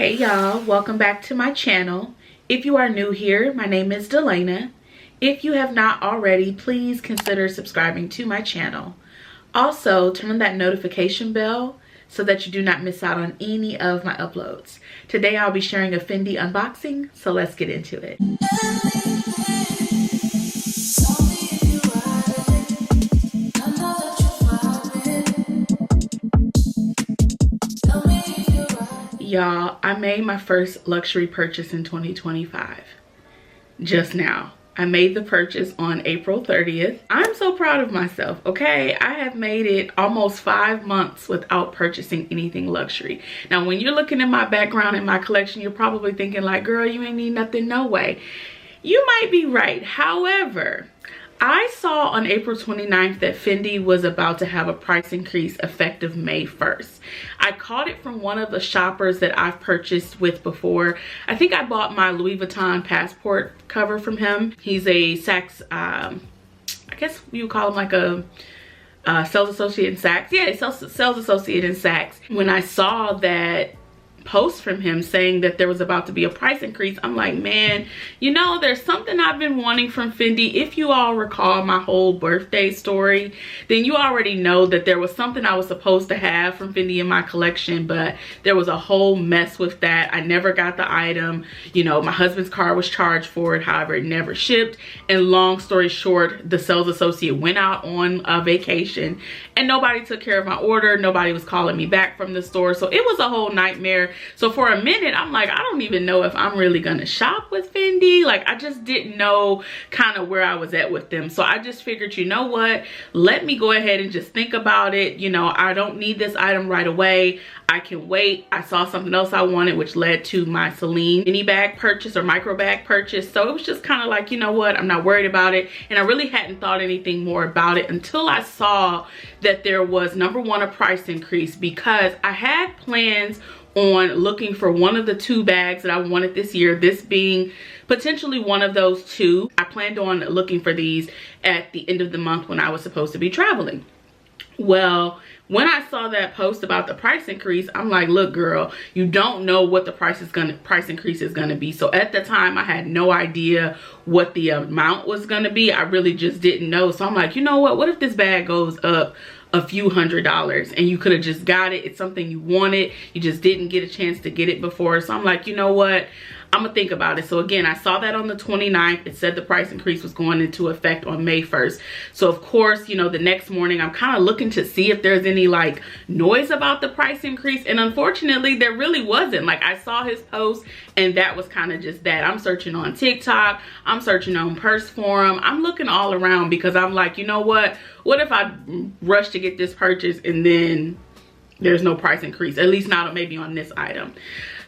Hey y'all, welcome back to my channel. If you are new here, my name is Delana. If you have not already, please consider subscribing to my channel. Also, turn on that notification bell so that you do not miss out on any of my uploads. Today I'll be sharing a Fendi unboxing, so let's get into it. Y'all, I made my first luxury purchase in 2025. Just now. I made the purchase on April 30th. I'm so proud of myself, okay? I have made it almost 5 months without purchasing anything luxury. Now, when you're looking at my background and my collection, you're probably thinking like, girl, you ain't need nothing, no way. You might be right. However, I saw on April 29th that Fendi was about to have a price increase effective May 1st. I caught it from one of the shoppers that I've purchased with before. I think I bought my Louis Vuitton passport cover from him. He's a Saks, I guess you would call him like a sales associate in Saks. Yeah, sales associate in Saks. When I saw that post from him saying that there was about to be a price increase, I'm like, man, you know, there's something I've been wanting from Fendi. If you all recall my whole birthday story, then you already know that there was something I was supposed to have from Fendi in my collection, but there was a whole mess with that. I never got the item. You know, my husband's car was charged for it, however it never shipped. And long story short, the sales associate went out on a vacation and nobody took care of my order. Nobody was calling me back from the store, so it was a whole nightmare. So for a minute, I'm like, I don't even know if I'm really gonna shop with Fendi. Like, I just didn't know kind of where I was at with them. So I just figured, you know what? Let me go ahead and just think about it. You know, I don't need this item right away. I can wait. I saw something else I wanted, which led to my Celine mini bag purchase or micro bag purchase. So it was just kind of like, you know what? I'm not worried about it. And I really hadn't thought anything more about it until I saw that there was, number one, a price increase, because I had plans on looking for one of the 2 bags that I wanted this year, this being potentially one of those 2. I planned on looking for these at the end of the month when I was supposed to be traveling. Well, when I saw that post about the price increase, I'm like, look, girl, you don't know what the price increase is gonna be. So at the time, I had no idea what the amount was gonna be. I really just didn't know. So I'm like, you know what if this bag goes up a few $100s and you could have just got it? It's something you wanted, you just didn't get a chance to get it before. So I'm like, you know what, I'm gonna think about it. So again, I saw that on the 29th. It said the price increase was going into effect on May 1st. So of course, you know, the next morning I'm kind of looking to see if there's any like noise about the price increase, and unfortunately there really wasn't. Like, I saw his post and that was kind of just that. I'm searching on TikTok, I'm searching on Purse Forum, I'm looking all around, because I'm like, you know what if I rush to get this purchase and then there's no price increase, at least not maybe on this item.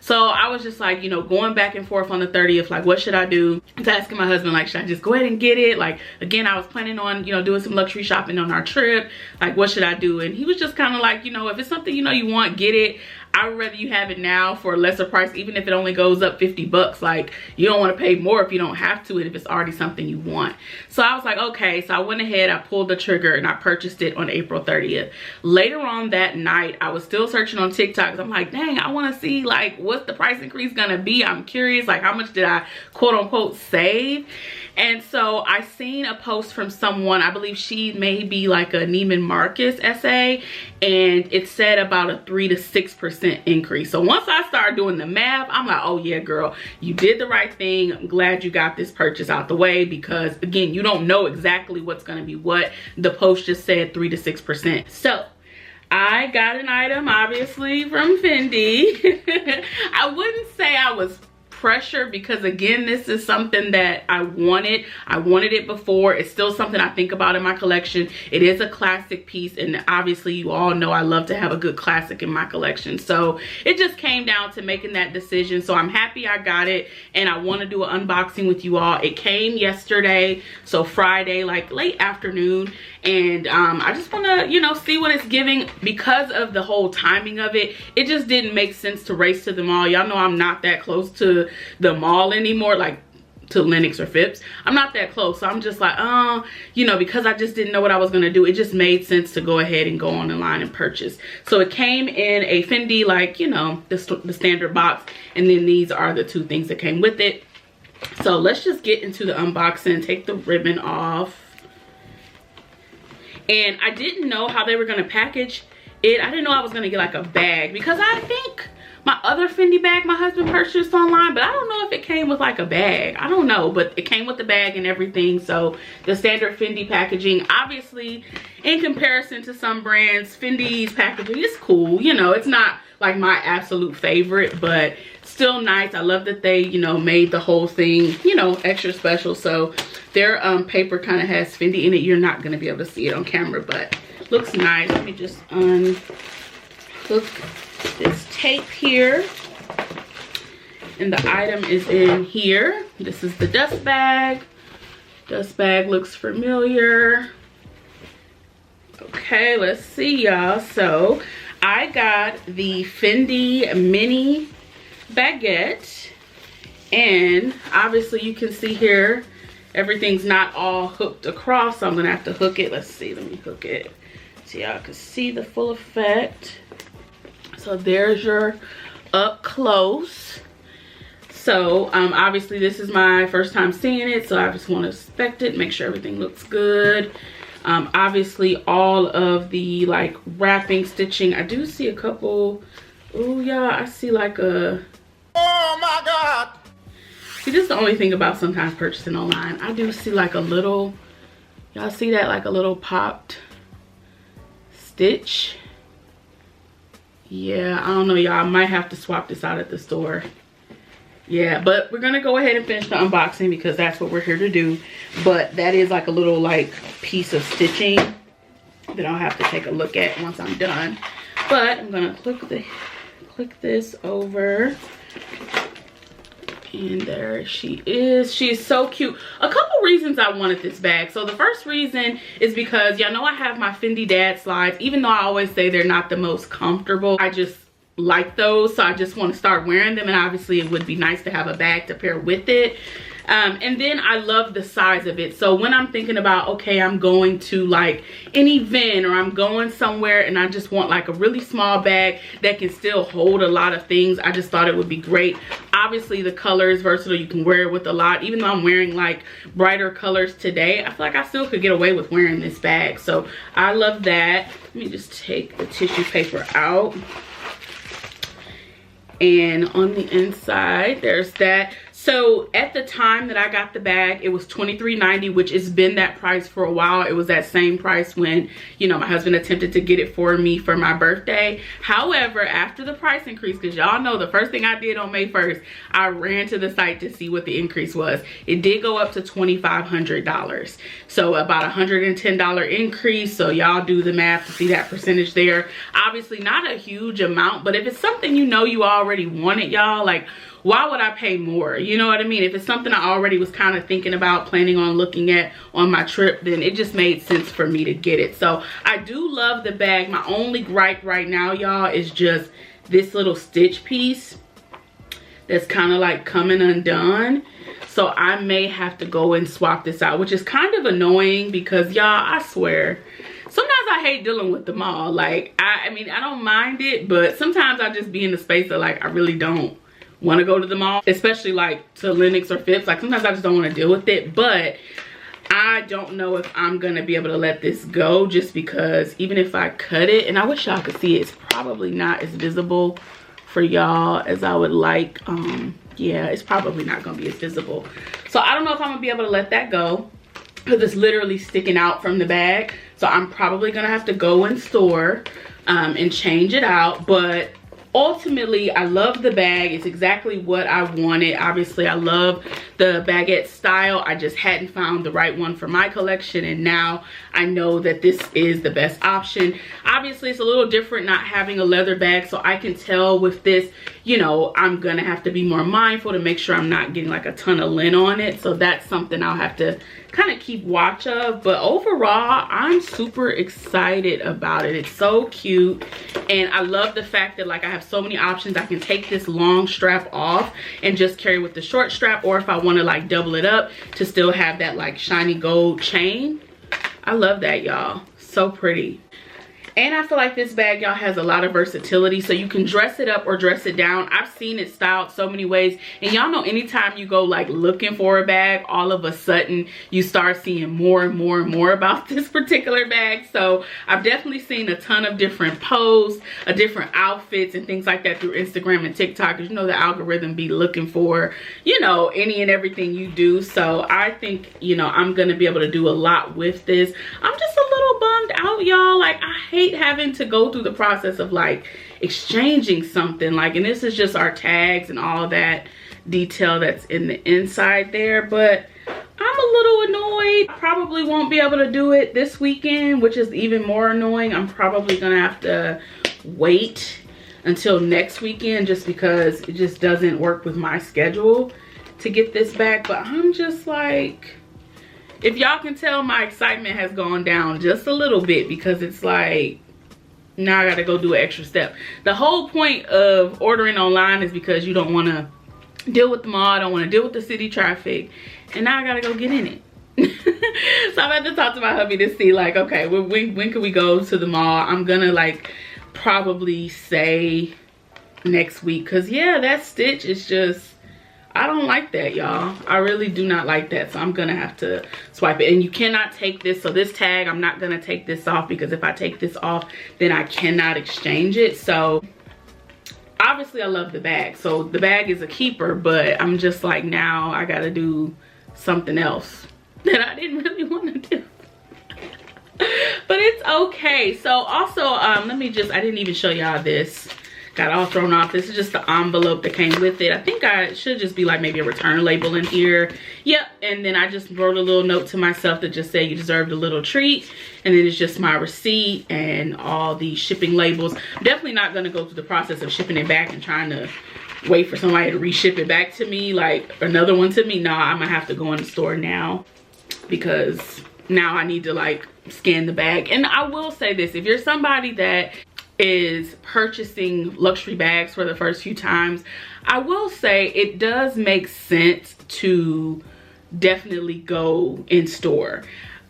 So I was just like, you know, going back and forth on the 30th, like, what should I do? I was asking my husband, like, should I just go ahead and get it? Like, again, I was planning on, you know, doing some luxury shopping on our trip. Like, what should I do? And he was just kind of like, you know, if it's something, you know, you want, get it. I would rather you have it now for a lesser price, even if it only goes up 50 bucks. Like, you don't want to pay more if you don't have to, and if it's already something you want. So I was like, okay. So I went ahead, I pulled the trigger, and I purchased it on April 30th. Later on that night, I was still searching on TikTok, because I'm like, dang, I want to see, like, what's the price increase gonna be? I'm curious, like, how much did I quote unquote save? And so I seen a post from someone, I believe she may be like a Neiman Marcus essay, and it said about a 3 to 6% increase. So once I started doing the math, I'm like, oh yeah, girl, you did the right thing. I'm glad you got this purchase out the way, because again, you don't know exactly what's gonna be what. The post just said 3 to 6%. So I got an item, obviously, from Fendi. I wouldn't say I was pressure, because again, this is something that I wanted it before. It's still something I think about in my collection. It is a classic piece, and obviously you all know I love to have a good classic in my collection. So it just came down to making that decision. So I'm happy I got it, and I want to do an unboxing with you all. It came yesterday, so Friday, like late afternoon, and I just want to, you know, see what it's giving. Because of the whole timing of it, it just didn't make sense to race to the mall. Y'all know I'm not that close to the mall anymore. Like, to Lenox or Phipps. I'm not that close, so I'm just like, you know, because I just didn't know what I was gonna do, it just made sense to go ahead and go online and purchase. So it came in a Fendi, like, you know, the standard box, and then these are the 2 things that came with it. So let's just get into the unboxing, take the ribbon off. And I didn't know how they were gonna package it. I didn't know I was gonna get like a bag, because I think my other Fendi bag my husband purchased online, but I don't know if it came with like a bag. I don't know, but it came with the bag and everything. So the standard Fendi packaging, obviously in comparison to some brands, Fendi's packaging is cool. You know, it's not like my absolute favorite, but still nice. I love that they, you know, made the whole thing, you know, extra special. So their paper kind of has Fendi in it. You're not going to be able to see it on camera, but looks nice. Let me just unhook this tape here, and the item is in here. This is the dust bag. Dust bag looks familiar. Okay, let's see, y'all. So I got the Fendi mini baguette, and obviously you can see here everything's not all hooked across, so I'm gonna have to hook it. Let's see, let me hook it so y'all can see the full effect. So there's your up close. So obviously this is my first time seeing it, so I just want to inspect it, make sure everything looks good. Obviously all of the like wrapping, stitching, I do see a couple. Oh yeah, I see like a, oh my god. See, this is the only thing about sometimes purchasing online. I do see like a little, y'all see that, like a little popped stitch. Yeah, I don't know, y'all. I might have to swap this out at the store. Yeah, but we're gonna go ahead and finish the unboxing because that's what we're here to do. But that is like a little like piece of stitching that I'll have to take a look at once I'm done. But I'm gonna click this over. And there she is. She is so cute. A couple reasons I wanted this bag. So the first reason is because y'all know I have my Fendi dad slides. Even though I always say they're not the most comfortable, I just like those, so I just want to start wearing them, and obviously it would be nice to have a bag to pair with it. And then I love the size of it. So when I'm thinking about, okay, I'm going to like an event or I'm going somewhere and I just want like a really small bag that can still hold a lot of things, I just thought it would be great. Obviously the color is versatile. You can wear it with a lot. Even though I'm wearing like brighter colors today, I feel like I still could get away with wearing this bag. So I love that. Let me just take the tissue paper out. And on the inside, there's that. So at the time that I got the bag, it was $23.90, which has been that price for a while. It was that same price when, you know, my husband attempted to get it for me for my birthday. However, after the price increase, because y'all know the first thing I did on May 1st, I ran to the site to see what the increase was. It did go up to $2,500. So about $110 increase. So y'all do the math to see that percentage there. Obviously not a huge amount, but if it's something you know you already wanted, y'all, like, why would I pay more? You know what I mean? If it's something I already was kind of thinking about, planning on looking at on my trip, then it just made sense for me to get it. So I do love the bag. My only gripe right now, y'all, is just this little stitch piece that's kind of like coming undone. So I may have to go and swap this out, which is kind of annoying because, y'all, I swear, sometimes I hate dealing with them all. Like, I mean, I don't mind it, but sometimes I just be in the space that, like, I really don't want to go to the mall, especially like to Lenox or Phipps. Like sometimes I just don't want to deal with it, but I don't know if I'm gonna be able to let this go, just because even if I cut it, and I wish y'all could see it, it's probably not as visible for y'all as I would like. Yeah, it's probably not gonna be as visible. So I don't know if I'm gonna be able to let that go because it's literally sticking out from the bag. So I'm probably gonna have to go in store and change it out. But ultimately, I love the bag. It's exactly what I wanted. Obviously, I love the baguette style. I just hadn't found the right one for my collection, and now I know that this is the best option. Obviously, it's a little different not having a leather bag, so I can tell with this, you know, I'm gonna have to be more mindful to make sure I'm not getting like a ton of lint on it. So that's something I'll have to kind of keep watch of. But overall, I'm super excited about it. It's so cute, and I love the fact that like I have so many options. I can take this long strap off and just carry with the short strap, or if I want to like double it up to still have that like shiny gold chain. I love that, y'all. So pretty. And I feel like this bag, y'all, has a lot of versatility, so you can dress it up or dress it down. I've seen it styled so many ways, and y'all know anytime you go like looking for a bag, all of a sudden you start seeing more and more and more about this particular bag. So I've definitely seen a ton of different posts, different outfits and things like that through Instagram and TikTok, because you know the algorithm be looking for, you know, any and everything you do. So I think, you know, I'm gonna be able to do a lot with this. I'm just a little bummed out, y'all. Like, I hate having to go through the process of like exchanging something, like, and this is just our tags and all that detail that's in the inside there. But I'm a little annoyed. I probably won't be able to do it this weekend, which is even more annoying. I'm probably gonna have to wait until next weekend just because it just doesn't work with my schedule to get this back. But I'm just like, if y'all can tell, my excitement has gone down just a little bit, because it's like, now I gotta go do an extra step. The whole point of ordering online is because you don't want to deal with the mall, don't want to deal with the city traffic, and now I gotta go get in it. So I'm about to talk to my hubby to see like, okay, when can we go to the mall? I'm gonna like probably say next week, because yeah, that stitch is just, I don't like that, y'all. I really do not like that. So I'm gonna have to swipe it. And you cannot take this, so this tag, I'm not gonna take this off, because if I take this off, then I cannot exchange it. So obviously I love the bag, so the bag is a keeper, but I'm just like, now I gotta do something else that I didn't really want to do. But it's okay. So also, let me just, I didn't even show y'all this. Got all thrown off. This is just the envelope that came with it. I think I should just be like maybe a return label in here. Yep. And then I just wrote a little note to myself that just said you deserved a little treat. And then it's just my receipt and all the shipping labels. I'm definitely not going to go through the process of shipping it back and trying to wait for somebody to reship it back to me, like another one to me. No, I'm gonna have to go in the store now, because now I need to like scan the bag. And I will say this, if you're somebody that is purchasing luxury bags for the first few times, I will say it does make sense to definitely go in store.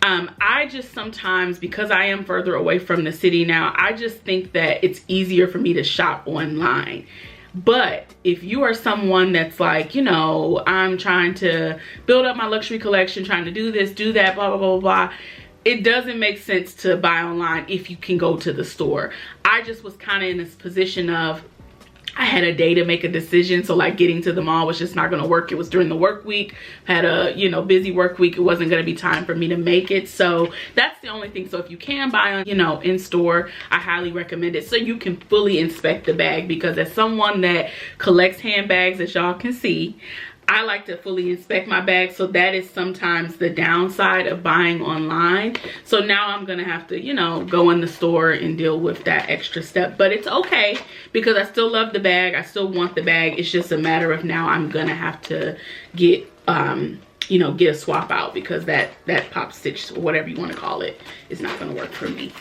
I just sometimes, because I am further away from the city now, I just think that it's easier for me to shop online. But if you are someone that's like, you know, I'm trying to build up my luxury collection, trying to do this, do that, blah, blah, blah, blah, it doesn't make sense to buy online if you can go to the store. I just was kind of in this position of, I had a day to make a decision, so like getting to the mall was just not going to work. It was during the work week, had a, you know, busy work week. It wasn't going to be time for me to make it. So that's the only thing. So if you can buy on, you know, in store, I highly recommend it, so you can fully inspect the bag. Because as someone that collects handbags, as y'all can see, I like to fully inspect my bag. So that is sometimes the downside of buying online. So now I'm gonna have to, you know, go in the store and deal with that extra step. But it's okay, because I still love the bag. I still want the bag. It's just a matter of now I'm gonna have to get you know, get a swap out, because that pop stitch, or whatever you want to call it, is not gonna work for me.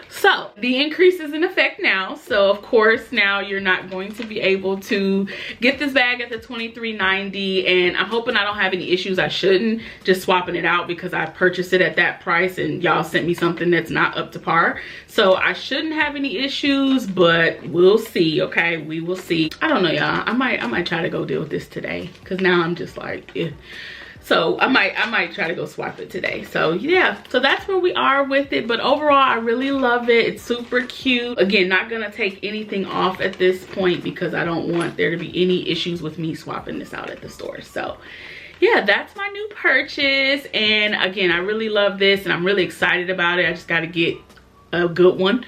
So the increase is in effect now. So of course now you're not going to be able to get this bag at the $23.90, and I'm hoping I don't have any issues. I shouldn't, just swapping it out, because I purchased it at that price and y'all sent me something that's not up to par. So I shouldn't have any issues, but we'll see. Okay, we will see. I don't know, y'all. I might try to go deal with this today, because now I'm just like, eh. So I might try to go swap it today. So yeah, so that's where we are with it. But overall, I really love it. It's super cute. Again, not gonna take anything off at this point, because I don't want there to be any issues with me swapping this out at the store. So yeah, that's my new purchase. And again, I really love this, and I'm really excited about it. I just gotta get a good one.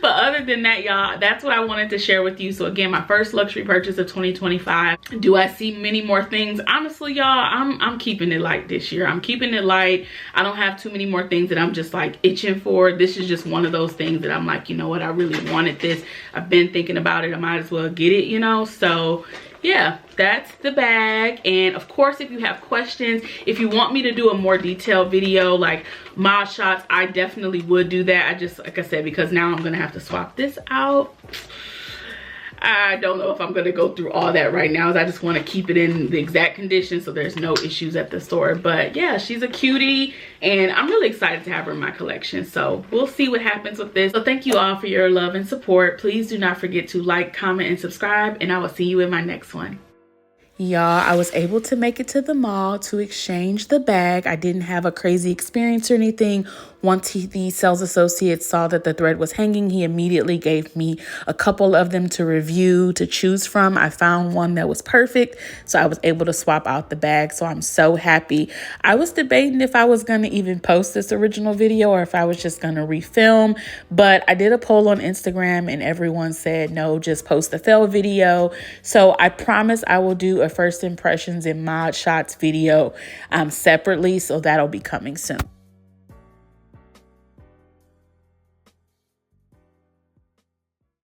But other than that, y'all, that's what I wanted to share with you. So again, my first luxury purchase of 2025. Do I see many more things? Honestly, y'all, I'm keeping it light this year. I'm keeping it light. I don't have too many more things that I'm just like itching for. This is just one of those things that I'm like, you know what, I really wanted this. I've been thinking about it. I might as well get it, you know. So yeah, that's the bag. And of course, if you have questions, if you want me to do a more detailed video like mod shots, I definitely would do that. I just, like I said, because now I'm gonna have to swap this out. I don't know if I'm gonna go through all that right now, as I just want to keep it in the exact condition so there's no issues at the store. But yeah, she's a cutie and I'm really excited to have her in my collection. So we'll see what happens with this. So thank you all for your love and support. Please do not forget to like, comment, and subscribe, and I will see you in my next one. Y'all, I was able to make it to the mall to exchange the bag. I didn't have a crazy experience or anything. Once the sales associate saw that the thread was hanging, he immediately gave me a couple of them to review, to choose from. I found one that was perfect, so I was able to swap out the bag. So I'm so happy. I was debating if I was going to even post this original video or if I was just going to refilm, but I did a poll on Instagram and everyone said no, just post the fail video. So I promise I will do a first impressions and mod shots video separately, so that'll be coming soon.